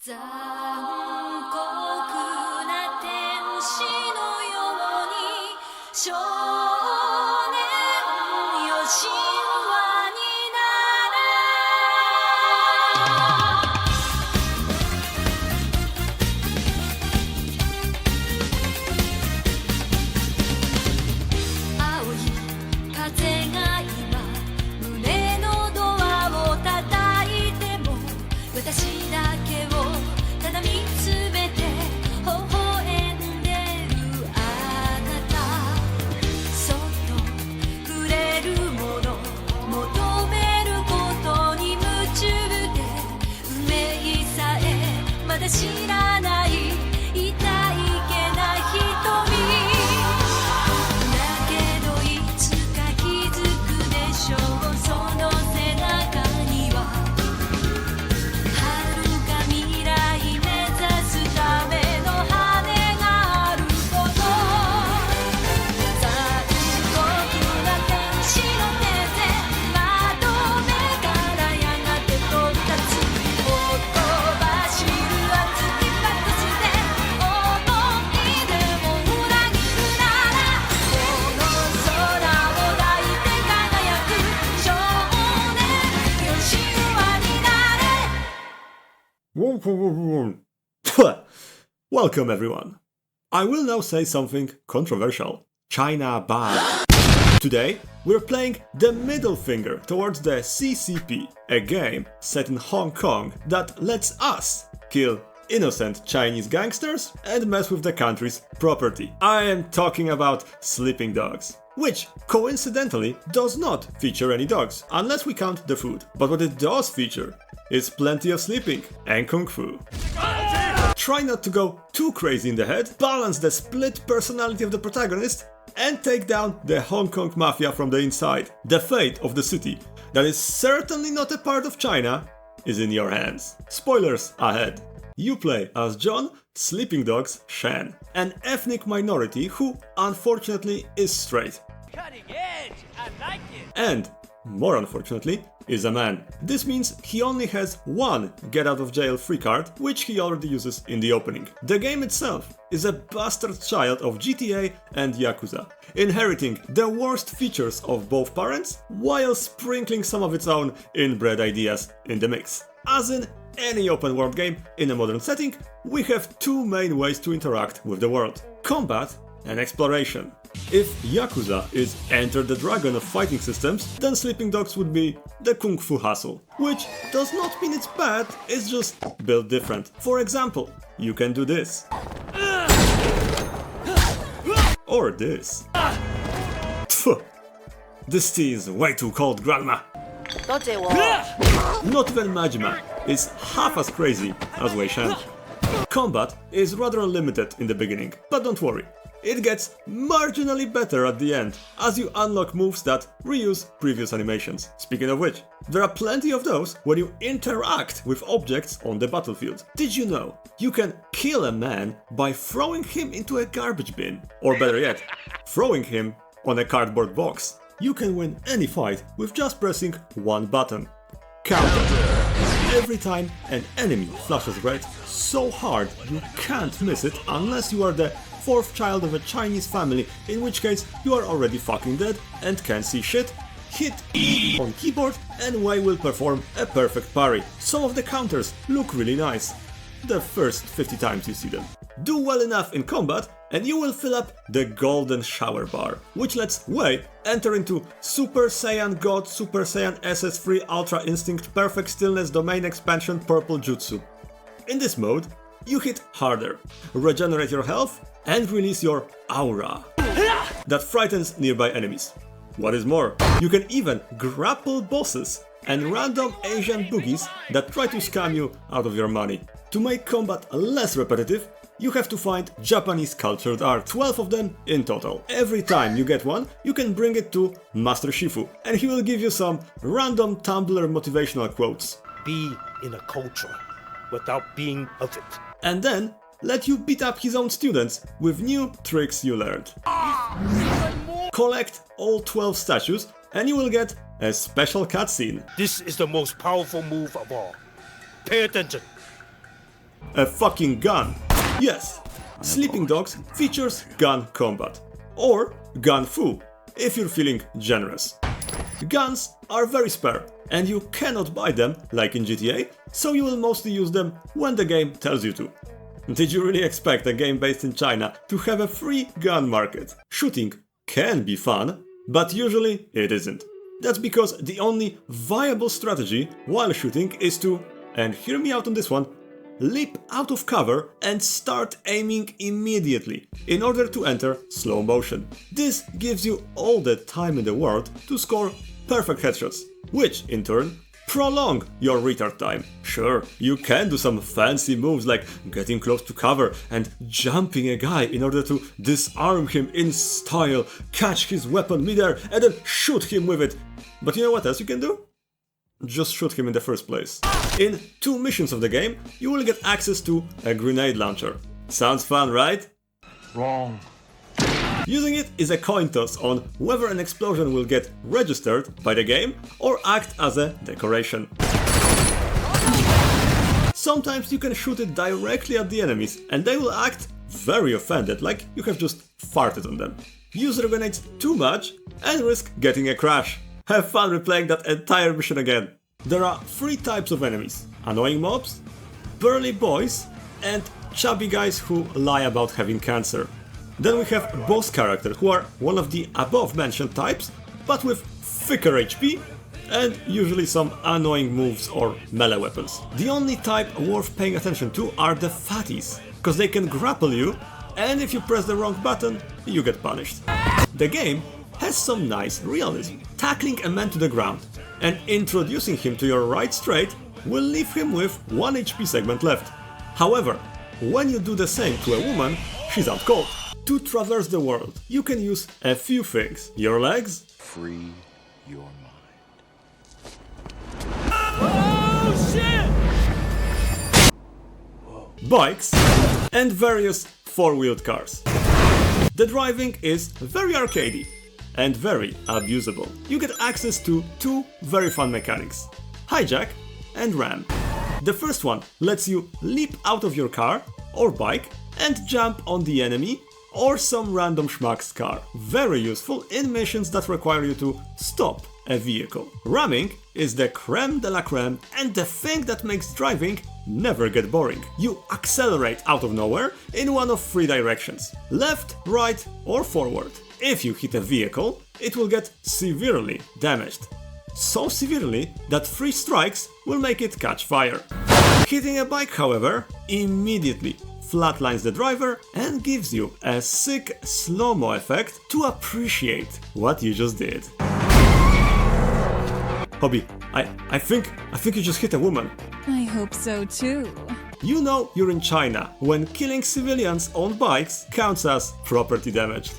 残酷な天使のように少年よ神話になれ青い風が今胸のドアを叩いても私だけをただ見つめて微笑んでるあなたそっとくれるもの求めることに夢中で運命さえまだ知らない痛いけな瞳だけどいつか気づくでしょうその背中にはWelcome everyone. I will now say something controversial. China bad. Today, we're playing the middle finger towards the CCP, a game set in Hong Kong that lets us kill innocent Chinese gangsters and mess with the country's property. I am talking about Sleeping Dogs, which coincidentally does not feature any dogs, unless we count the food. But what it does feature is plenty of sleeping and kung fu. Try not to go too crazy in the head, balance the split personality of the protagonist, and take down the Hong Kong mafia from the inside. The fate of the city, that is certainly not a part of China, is in your hands. Spoilers ahead. You play as John, Sleeping Dogs Shen, an ethnic minority who, unfortunately, is straight. Cutting edge, I like it. And, more unfortunately, is a man. This means he only has one get out of jail free card, which he already uses in the opening. The game itself is a bastard child of GTA and Yakuza, inheriting the worst features of both parents, while sprinkling some of its own inbred ideas in the mix. As in any open world game in a modern setting, we have two main ways to interact with the world: combat and exploration. If Yakuza is Enter the Dragon of fighting systems, then Sleeping Dogs would be the Kung Fu hustle. Which does not mean it's bad, it's just built different. For example, you can do this. Or this. Pfft. This tea is way too cold, grandma. Not even Majima is half as crazy as Wei Shen. Combat is rather limited in the beginning, but don't worry. It gets marginally better at the end, as you unlock moves that reuse previous animations. Speaking of which, there are plenty of those when you interact with objects on the battlefield. Did you know you can kill a man by throwing him into a garbage bin? Or better yet, throwing him on a cardboard box. You can win any fight with just pressing one button. Counter. Every time an enemy flashes red so hard you can't miss it unless you are the fourth child of a Chinese family, in which case you are already fucking dead and can't see shit. Hit E on keyboard and Wei will perform a perfect parry. Some of the counters look really nice the first 50 times you see them. Do well enough in combat and you will fill up the golden shower bar, which lets Wei enter into Super Saiyan God, Super Saiyan SS3 Ultra Instinct Perfect Stillness Domain Expansion Purple Jutsu. In this mode, you hit harder, regenerate your health, and release your aura that frightens nearby enemies. What is more, you can even grapple bosses and random Asian boogies that try to scam you out of your money. To make combat less repetitive, you have to find Japanese cultured art, 12 of them in total. Every time you get one, you can bring it to Master Shifu, and he will give you some random Tumblr motivational quotes. Be in a culture without being of it. And then let you beat up his own students with new tricks you learned. Collect all 12 statues and you will get a special cutscene. This is the most powerful move of all. Pay attention. a fucking gun. Yes, Sleeping Dogs features gun combat, or gun fu, if you're feeling generous. Guns are very spare, and you cannot buy them like in GTA, so you will mostly use them when the game tells you to. Did you really expect a game based in China to have a free gun market? Shooting can be fun, but usually it isn't. That's because the only viable strategy while shooting is to, and hear me out on this one, leap out of cover and start aiming immediately in order to enter slow motion. This gives you all the time in the world to score perfect headshots, which in turn prolong your retard time. Sure, you can do some fancy moves like getting close to cover and jumping a guy in order to disarm him in style, catch his weapon midair and then shoot him with it. But you know what else you can do? Just shoot him in the first place. In 2 missions of the game, you will get access to a grenade launcher. Sounds fun, right? Wrong. Using it is a coin toss on whether an explosion will get registered by the game or act as a decoration. Sometimes you can shoot it directly at the enemies and they will act very offended, like you have just farted on them. Use the grenades too much and risk getting a crash. Have fun replaying that entire mission again. There are 3 types of enemies: annoying mobs, burly boys, and chubby guys who lie about having cancer. Then we have boss characters who are one of the above mentioned types, but with thicker HP and usually some annoying moves or melee weapons. The only type worth paying attention to are the fatties, because they can grapple you, and if you press the wrong button, you get punished. The game has some nice realism. Tackling a man to the ground and introducing him to your right straight will leave him with 1 HP segment left. However, when you do the same to a woman, she's out cold. To traverse the world, you can use a few things: your legs, Free your mind. Oh shit! bikes, and various 4-wheeled cars. The driving is very arcadey and very abusable. You get access to 2 very fun mechanics: hijack and ram. The first one lets you leap out of your car or bike and jump on the enemy or some random schmuck's car. Very useful in missions that require you to stop a vehicle. Ramming is the creme de la creme and the thing that makes driving never get boring. You accelerate out of nowhere in one of 3 directions: left, right or forward. If you hit a vehicle, it will get severely damaged. So severely that 3 strikes will make it catch fire. Hitting a bike, however, immediately flatlines the driver and gives you a sick slow-mo effect to appreciate what you just did. Hobby, I think you just hit a woman. I hope so too. You know you're in China when killing civilians on bikes counts as property damage.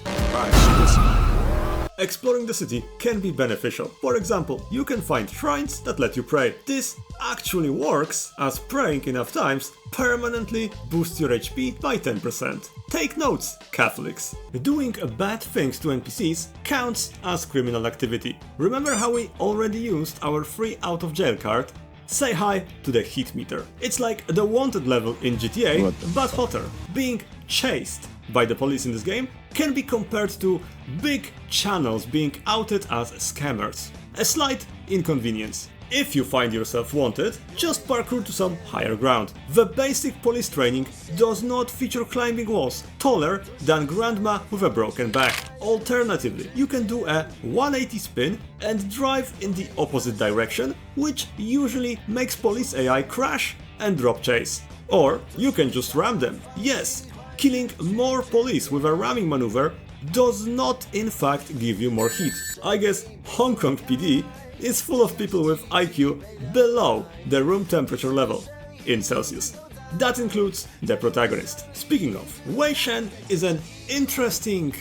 Exploring the city can be beneficial. For example, you can find shrines that let you pray. This actually works, as praying enough times permanently boosts your HP by 10%. Take notes, Catholics. Doing bad things to NPCs counts as criminal activity. Remember how we already used our free out of jail card? Say hi to the hit meter. It's like the wanted level in GTA, but hotter. Being chased by the police in this game can be compared to big channels being outed as scammers. A slight inconvenience. If you find yourself wanted, just parkour to some higher ground. The basic police training does not feature climbing walls taller than grandma with a broken back. Alternatively, you can do a 180 spin and drive in the opposite direction, which usually makes police AI crash and drop chase. Or you can just ram them. Yes, killing more police with a ramming maneuver does not in fact give you more heat. I guess Hong Kong PD is full of people with IQ below the room temperature level in Celsius. That includes the protagonist. Speaking of, Wei Shen is an interesting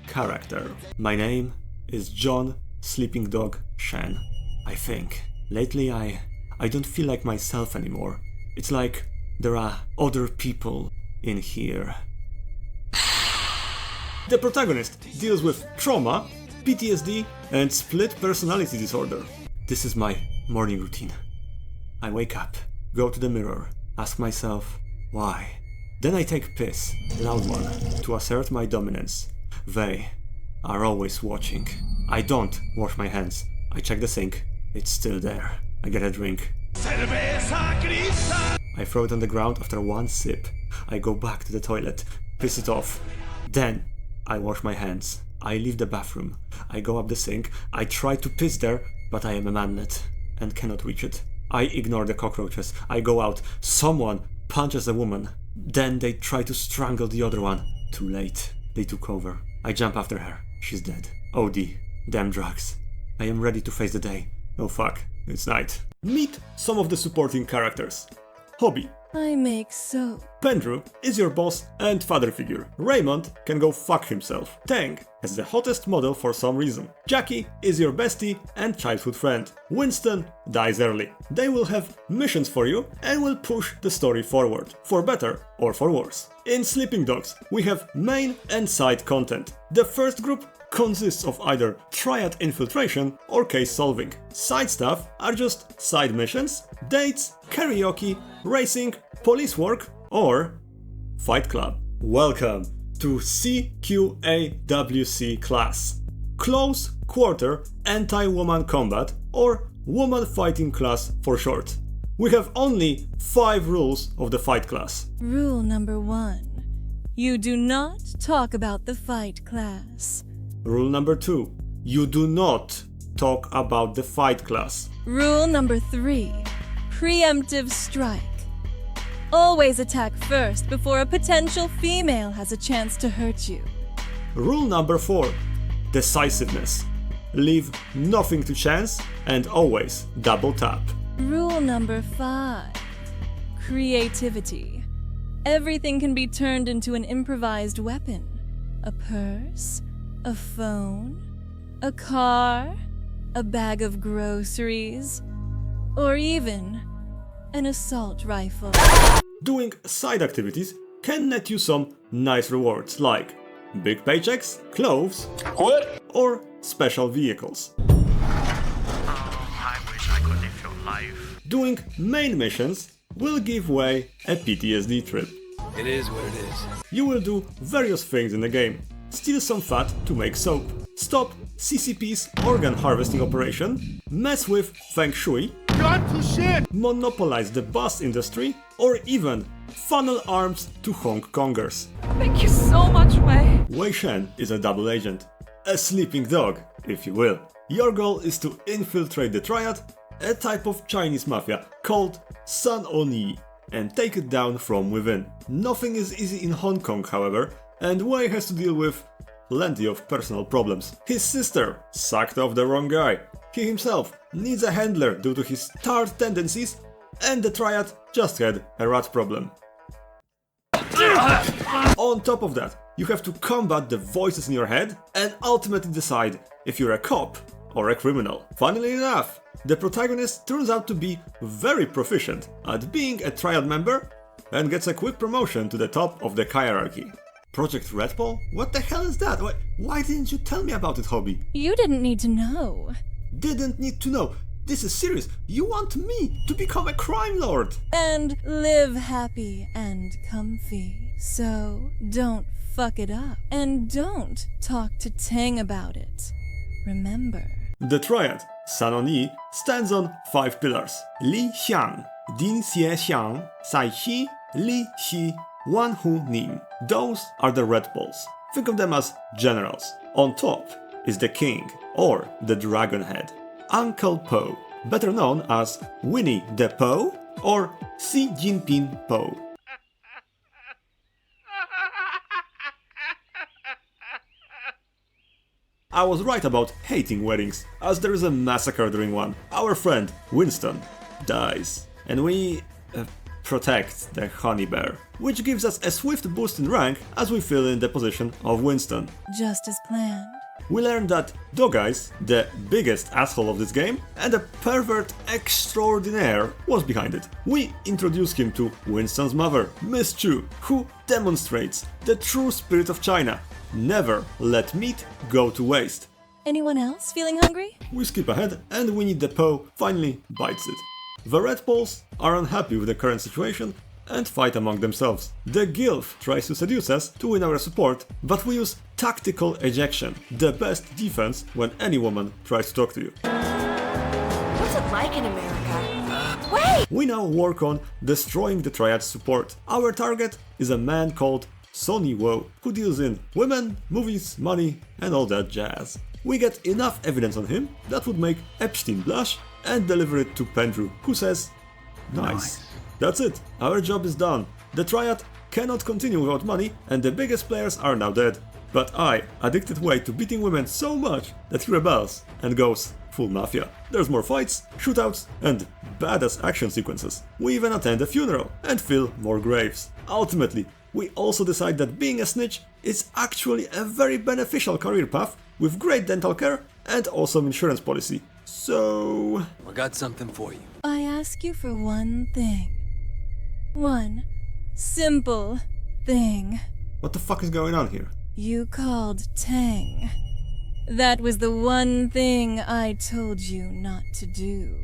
character. My name is John Sleeping Dog Shen, I think. Lately I don't feel like myself anymore. It's like there are other people in here. The protagonist deals with trauma, PTSD, and split personality disorder. This is my morning routine. I wake up, go to the mirror, ask myself, Why? Then I take piss, loud one, to assert my dominance. They are always watching. I don't wash my hands. I check the sink. It's still there. I get a drink. I throw it on the ground after one sip. I go back to the toilet, piss it off. Then I wash my hands. I leave the bathroom. I go up the sink. I try to piss there, but I am a manlet and cannot reach it. I ignore the cockroaches. I go out. Someone punches a woman. Then they try to strangle the other one. Too late. They took over. I jump after her. She's dead. OD. Damn drugs. I am ready to face the day. Oh fuck, it's night. Meet some of the supporting characters. Hobby. I make soap. Pendrew is your boss and father figure. Raymond can go fuck himself. Tang has the hottest model for some reason. Jackie is your bestie and childhood friend. Winston dies early. They will have missions for you and will push the story forward, for better or for worse. In Sleeping Dogs, we have main and side content. The first group consists of either triad infiltration or case solving. Side stuff are just side missions, dates, karaoke, racing, police work, or Fight Club. Welcome to CQAWC class. Close Quarter Anti-Woman Combat, or Woman Fighting Class for short. We have only 5 rules of the fight class. Rule number 1. You do not talk about the fight class. Rule number 2. You do not talk about the fight class. Rule number 3. Preemptive strike. Always attack first before a potential female has a chance to hurt you. Rule number 4. Decisiveness. Leave nothing to chance and always double tap. Rule number 5. Creativity. Everything can be turned into an improvised weapon. A purse, a phone, a car, a bag of groceries, or even an assault rifle. Doing side activities can net you some nice rewards like big paychecks, clothes, or special vehicles. I wish I could live your life. Doing main missions will give Wei a PTSD trip. It is what it is. You will do various things in the game. Steal some fat to make soap, stop CCP's organ harvesting operation, mess with Feng Shui, monopolize the bus industry, or even funnel arms to Hong Kongers. Thank you so much, Wei. Wei Shen is a double agent, a sleeping dog, if you will. Your goal is to infiltrate the Triad, a type of Chinese mafia called San Oni, and take it down from within. Nothing is easy in Hong Kong, however, and Wei has to deal with plenty of personal problems. His sister sucked off the wrong guy. He himself needs a handler due to his tart tendencies, and the Triad just had a rat problem. On top of that, you have to combat the voices in your head and ultimately decide if you're a cop or a criminal. Funnily enough, the protagonist turns out to be very proficient at being a Triad member and gets a quick promotion to the top of the hierarchy. Project Red Ball? What the hell is that? Why didn't you tell me about it, Hobby? You didn't need to know. Didn't need to know. This is serious. You want me to become a crime lord. And live happy and comfy. So don't fuck it up. And don't talk to Tang about it. Remember. The Triad, San Oni, stands on 5 pillars. Li Xiang, Din Xie Xiang, Sai Xi, Li Xi, Wan Hu Nin. Those are the Red Balls. Think of them as generals. On top is the king, or the dragon head, Uncle Po, better known as Winnie the Pooh or Xi Jinping Po. I was right about hating weddings, as there is a massacre during one. Our friend, Winston, dies, and we protect the honey bear, which gives us a swift boost in rank as we fill in the position of Winston. Just as planned. We learned that Dog Eyes, the biggest asshole of this game, and a pervert extraordinaire was behind it. We introduce him to Winston's mother, Miss Chu, who demonstrates the true spirit of China. Never let meat go to waste. Anyone else feeling hungry? We skip ahead and Winnie the Pooh finally bites it. The Red Balls are unhappy with the current situation and fight among themselves. The Gilf tries to seduce us to win our support, but we use tactical ejection, the best defense when any woman tries to talk to you. What's it like in America? Wait! We now work on destroying the Triad's support. Our target is a man called Sonny Wo, who deals in women, movies, money, and all that jazz. We get enough evidence on him that would make Epstein blush and deliver it to Pendrew, who says, nice. That's it, our job is done. The Triad cannot continue without money and the biggest players are now dead. But I addicted Wei to beating women so much that he rebels and goes full mafia. There's more fights, shootouts, and badass action sequences. We even attend a funeral and fill more graves. Ultimately, we also decide that being a snitch is actually a very beneficial career path with great dental care and awesome insurance policy. So... I got something for you. I ask you for one thing. One simple thing. what the fuck is going on here? You called Tang. That was the one thing I told you not to do.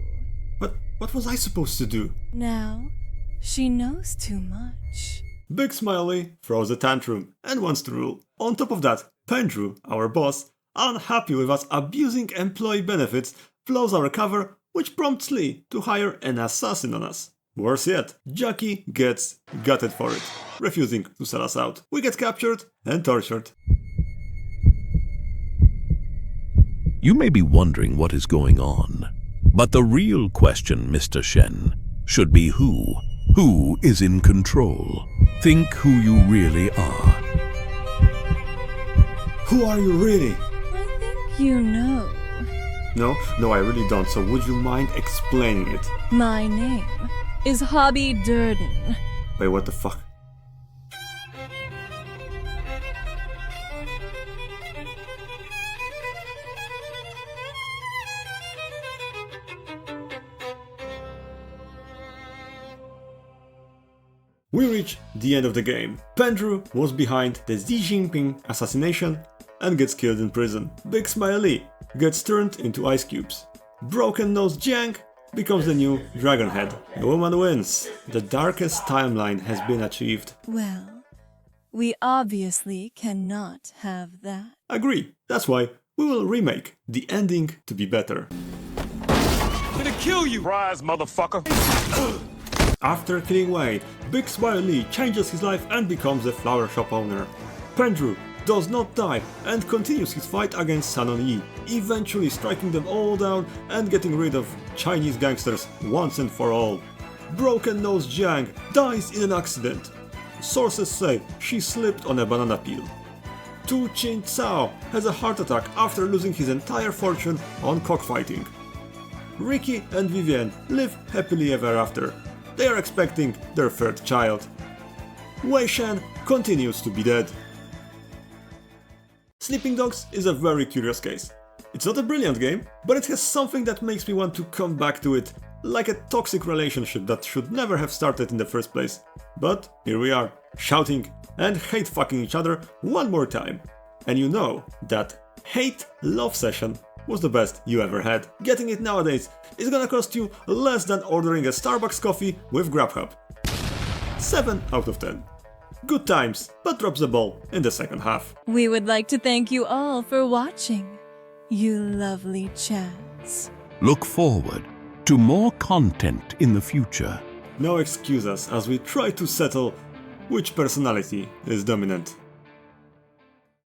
What was I supposed to do? Now, she knows too much. Big Smiley throws a tantrum and wants to rule. On top of that, Pendrew, our boss, unhappy with us abusing employee benefits, blows our cover, which prompts Lee to hire an assassin on us. Worse yet, Jackie gets gutted for it, refusing to sell us out. We get captured and tortured. You may be wondering what is going on, but the real question, Mr. Shen, should be who? Who is in control? Think who you really are. Who are you really? I think you know. No, I really don't, so would you mind explaining it? My name is Hobby Durden. Wait, what the fuck? We reach the end of the game. Pendrew was behind the Xi Jinping assassination and gets killed in prison. Big Smiley gets turned into ice cubes. Broken Nose Jiang becomes the new Dragonhead. The woman wins. The darkest timeline has been achieved. Well, we obviously cannot have that. Agree. That's why we will remake the ending to be better. I'm gonna kill you! Rise, motherfucker! After killing Wei, Big Smiley changes his life and becomes a flower shop owner. Pendrew does not die and continues his fight against Sanon Yi, eventually striking them all down and getting rid of Chinese gangsters once and for all. Broken Nose Jiang dies in an accident. Sources say she slipped on a banana peel. Tu Chin Cao has a heart attack after losing his entire fortune on cockfighting. Ricky and Vivienne live happily ever after. They are expecting their third child. Wei Shen continues to be dead. Sleeping Dogs is a very curious case. It's not a brilliant game, but it has something that makes me want to come back to it, like a toxic relationship that should never have started in the first place. But here we are, shouting and hate fucking each other one more time. And you know that hate love session was the best you ever had. Getting it nowadays is gonna cost you less than ordering a Starbucks coffee with Grubhub. 7 out of 10. Good times, but drops the ball in the second half. We would like to thank you all for watching, you lovely chads. Look forward to more content in the future. No excuses as we try to settle which personality is dominant.